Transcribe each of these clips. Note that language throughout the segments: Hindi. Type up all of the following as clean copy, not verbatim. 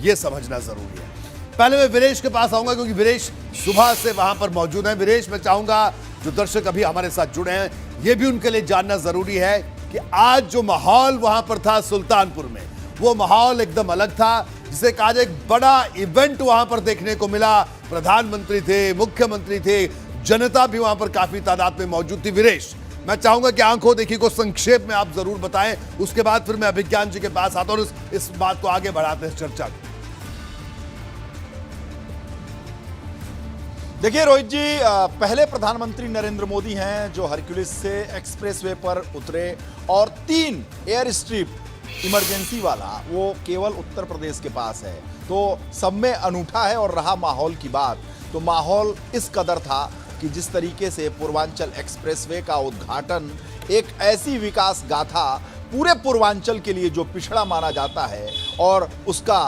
ये समझना जरूरी है। पहले मैं वीरेश के पास आऊंगा क्योंकि वीरेश सुबह से वहां पर मौजूद है। वीरेश, मैं चाहूंगा जो दर्शक अभी हमारे साथ जुड़े हैं, ये भी उनके लिए जानना जरूरी है कि आज जो माहौल वहां पर था सुल्तानपुर में, वो माहौल एकदम अलग था, जिसे कहा जाए एक बड़ा इवेंट वहां पर देखने को मिला। प्रधानमंत्री थे, मुख्यमंत्री थे, जनता भी वहां पर काफी तादाद में मौजूद थी। वीरेश, मैं चाहूंगा कि आंखों देखी को संक्षेप में आप जरूर बताएं, उसके बाद फिर मैं अभिज्ञान जी के पास आता हूं और इस बात को आगे बढ़ाते हैं चर्चा को। देखिए रोहित जी, पहले प्रधानमंत्री नरेंद्र मोदी हैं जो हरक्यूलिस से एक्सप्रेसवे पर उतरे और 3 एयर स्ट्रिप इमरजेंसी वाला वो केवल उत्तर प्रदेश के पास है, तो सब में अनूठा है। और रहा माहौल की बात, तो माहौल इस कदर था कि जिस तरीके से पूर्वांचल एक्सप्रेसवे का उद्घाटन, एक ऐसी विकास गाथा पूरे पूर्वांचल के लिए जो पिछड़ा माना जाता है, और उसका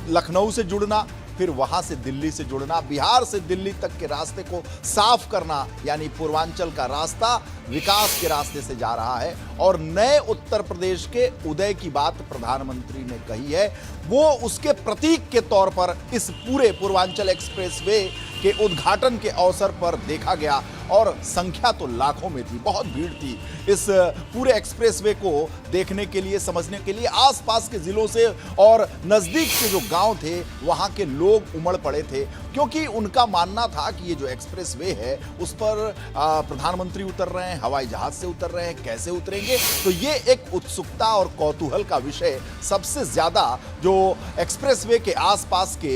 लखनऊ से जुड़ना, फिर वहां से दिल्ली से जुड़ना, बिहार से दिल्ली तक के रास्ते को साफ करना, यानी पूर्वांचल का रास्ता विकास के रास्ते से जा रहा है। और नए उत्तर प्रदेश के उदय की बात प्रधानमंत्री ने कही है, वो उसके प्रतीक के तौर पर इस पूरे पूर्वांचल एक्सप्रेसवे के उद्घाटन के अवसर पर देखा गया। और संख्या तो लाखों में थी, बहुत भीड़ थी इस पूरे एक्सप्रेसवे को देखने के लिए, समझने के लिए। आसपास के जिलों से और नजदीक के जो गांव थे, वहां के लोग उमड़ पड़े थे, क्योंकि उनका मानना था कि ये जो एक्सप्रेसवे है उस पर प्रधानमंत्री उतर रहे हैं, हवाई जहाज से उतर रहे हैं, कैसे उतरेंगे। तो ये एक उत्सुकता और कौतूहल का विषय सबसे ज्यादा जो एक्सप्रेसवे के आसपास के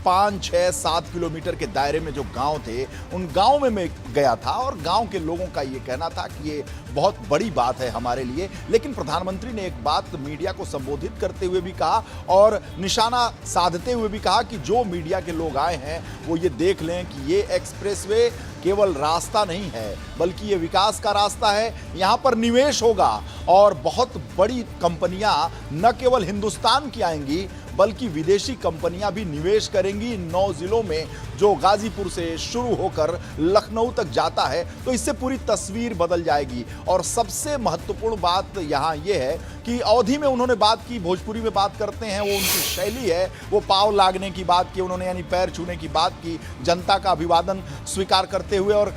5, 6, 7 किलोमीटर के दायरे में जो गांव थे, उन गांव में मैं गया था और गांव के लोगों का ये कहना था कि ये बहुत बड़ी बात है हमारे लिए। लेकिन प्रधानमंत्री ने एक बात मीडिया को संबोधित करते हुए भी कहा और निशाना साधते हुए भी कहा कि जो मीडिया के लोग आए हैं वो ये देख लें कि ये एक्सप्रेसवे केवल रास्ता नहीं है, बल्कि ये विकास का रास्ता है। यहाँ पर निवेश होगा और बहुत बड़ी कंपनियां न केवल हिंदुस्तान की आएंगी, बल्कि विदेशी कंपनियां भी निवेश करेंगी इन 9 जिलों में, जो गाजीपुर से शुरू होकर लखनऊ तक जाता है। तो इससे पूरी तस्वीर बदल जाएगी। और सबसे महत्वपूर्ण बात यहाँ ये है कि अवधि में उन्होंने बात की, भोजपुरी में बात करते हैं, वो उनकी शैली है, वो पाँव लागने की बात की उन्होंने, यानी पैर छूने की बात की, जनता का अभिवादन स्वीकार करते हुए और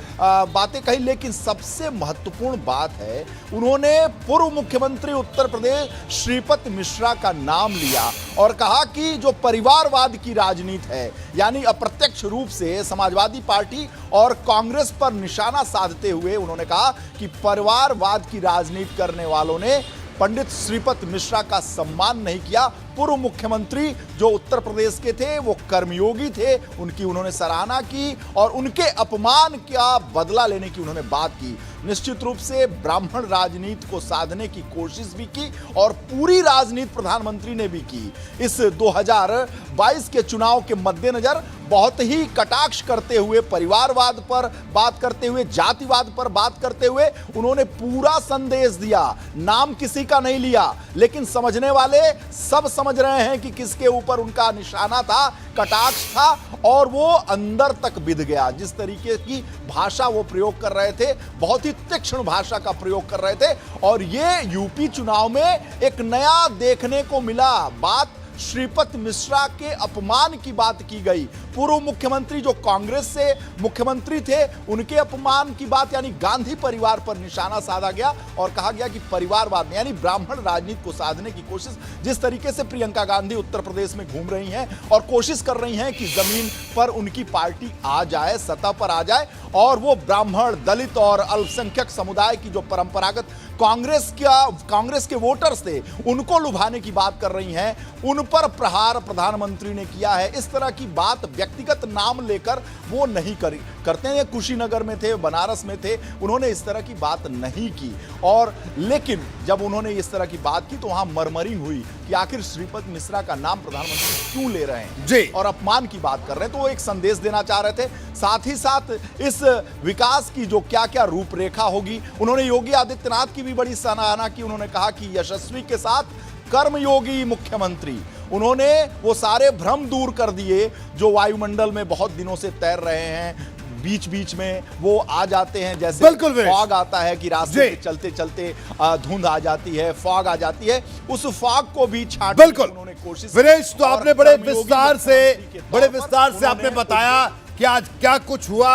बातें कही। लेकिन सबसे महत्वपूर्ण बात है, उन्होंने पूर्व मुख्यमंत्री उत्तर प्रदेश श्रीपत मिश्रा का नाम लिया और कहा कि जो परिवारवाद की राजनीति है, यानी अप्रत्यक्ष रूप से समाजवादी पार्टी और कांग्रेस पर निशाना साधते हुए उन्होंने कहा कि परिवारवाद की राजनीति करने वालों ने पंडित श्रीपत मिश्रा का सम्मान नहीं किया। पूर्व मुख्यमंत्री जो उत्तर प्रदेश के थे, वो कर्मयोगी थे, उनकी उन्होंने सराहना की और उनके अपमान का बदला लेने की उन्होंने बात की। निश्चित रूप से ब्राह्मण राजनीति को साधने की कोशिश भी की और पूरी राजनीति प्रधानमंत्री ने भी की। इस 2022 के चुनाव के मद्देनजर बहुत ही कटाक्ष करते हुए, परिवारवाद पर बात करते हुए, जातिवाद पर बात करते हुए उन्होंने पूरा संदेश दिया। नाम किसी का नहीं लिया, लेकिन समझने वाले सब समझ रहे हैं कि किसके ऊपर उनका निशाना था, कटाक्ष था, और वो अंदर तक बिध गया। जिस तरीके की भाषा वो प्रयोग कर रहे थे, बहुत ही तीक्ष्ण भाषा का प्रयोग कर रहे थे। और ये यूपी चुनाव में एक नया देखने को मिला। बात श्रीपत मिश्रा के अपमान की बात की गई। पूर्व मुख्यमंत्री जो कांग्रेस से मुख्यमंत्री थे, उनके अपमान की बात, यानी गांधी परिवार पर निशाना साधा गया और कहा गया कि परिवारवाद यानी ब्राह्मण राजनीति को साधने की कोशिश, जिस तरीके से प्रियंका गांधी उत्तर प्रदेश में घूम रही हैं और कोशिश कर रही हैं कि जमीन पर उनकी पार्टी आ जाए, सतह पर आ जाए, और वो ब्राह्मण, दलित और अल्पसंख्यक समुदाय की जो परंपरागत कांग्रेस के वोटर्स थे, उनको लुभाने की बात कर रही हैं, उन पर प्रहार प्रधानमंत्री ने किया है। इस तरह की बात व्यक्तिगत नाम लेकर वो नहीं करते हैं। कुशीनगर में थे, बनारस में थे, उन्होंने इस तरह की बात नहीं की। और लेकिन जब उन्होंने इस तरह की बात की तो वहां मरमरिंग हुई कि आखिर श्रीपत मिश्रा का नाम प्रधानमंत्री क्यों ले रहे हैं जी, और अपमान की बात कर रहे हैं। तो वो एक संदेश देना चाह रहे थे। साथ ही साथ इस विकास की जो क्या क्या रूपरेखा होगी, उन्होंने योगी आदित्यनाथ की भी बड़ी सराहना की। उन्होंने कहा कि यशस्वी के साथ कर्मयोगी मुख्यमंत्री, उन्होंने वो सारे भ्रम दूर कर दिए जो वायुमंडल में बहुत दिनों से तैर रहे हैं। बीच बीच में वो आ जाते हैं, जैसे बिल्कुल वीरेश। फॉग आता है कि रास्ते जी। पे चलते चलते धुंध आ जाती है, फॉग आ जाती है, उस फॉग को भी छाटने की बिल्कुल उन्होंने कोशिश की। वीरेश, तो और आपने बड़े कर्मयोगी विस्तार मुख्यमंत्री के तौर पर से आपने उन्होंने बताया कि आज क्या कुछ हुआ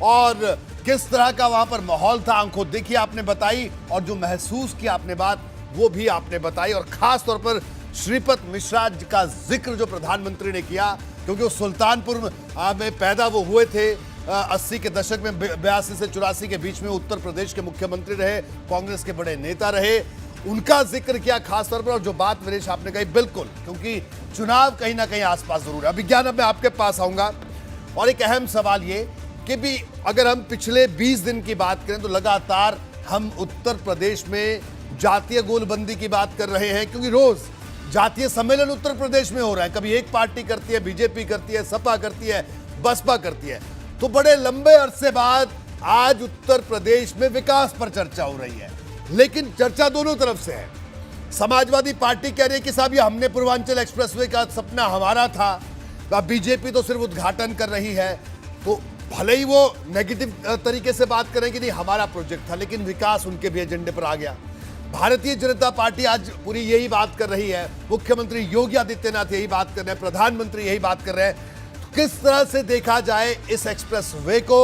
और किस तरह का वहां पर माहौल था। आंखों देखी आपने बताई और जो महसूस किया आपने बात वो भी आपने बताई, और खास तौर पर श्रीपत मिश्रा जी का जिक्र जो प्रधानमंत्री ने किया, क्योंकि वो सुल्तानपुर में पैदा वो हुए थे 80 के दशक में, 82 से 84 के बीच में उत्तर प्रदेश के मुख्यमंत्री रहे, कांग्रेस के बड़े नेता रहे, उनका जिक्र किया खास तौर पर। और जो बात वीरेश आपने कही बिल्कुल, क्योंकि चुनाव कहीं ना कहीं आसपास जरूर है। विज्ञान, अब मैं आपके पास आऊंगा और एक अहम सवाल ये कि भी अगर हम पिछले 20 दिन की बात करें तो लगातार हम उत्तर प्रदेश में जातीय गोलबंदी की बात कर रहे हैं, क्योंकि रोज जातीय सम्मेलन उत्तर प्रदेश में हो रहा है। कभी एक पार्टी करती है, बीजेपी करती है, सपा करती है, बसपा करती है। तो बड़े लंबे अरसे बाद आज उत्तर प्रदेश में विकास पर चर्चा हो रही है, लेकिन चर्चा दोनों तरफ से है। समाजवादी पार्टी कह रही है कि साहब ये हमने पूर्वांचल एक्सप्रेसवे का सपना हमारा था, बीजेपी तो सिर्फ उद्घाटन कर रही है। तो भले ही वो नेगेटिव तरीके से बात करें कि नहीं हमारा प्रोजेक्ट था, लेकिन विकास उनके भी एजेंडे पर आ गया। भारतीय जनता पार्टी आज पूरी यही बात कर रही है, मुख्यमंत्री योगी आदित्यनाथ यही बात कर रहे हैं, प्रधानमंत्री यही बात कर रहे हैं। किस तरह से देखा जाए इस एक्सप्रेसवे को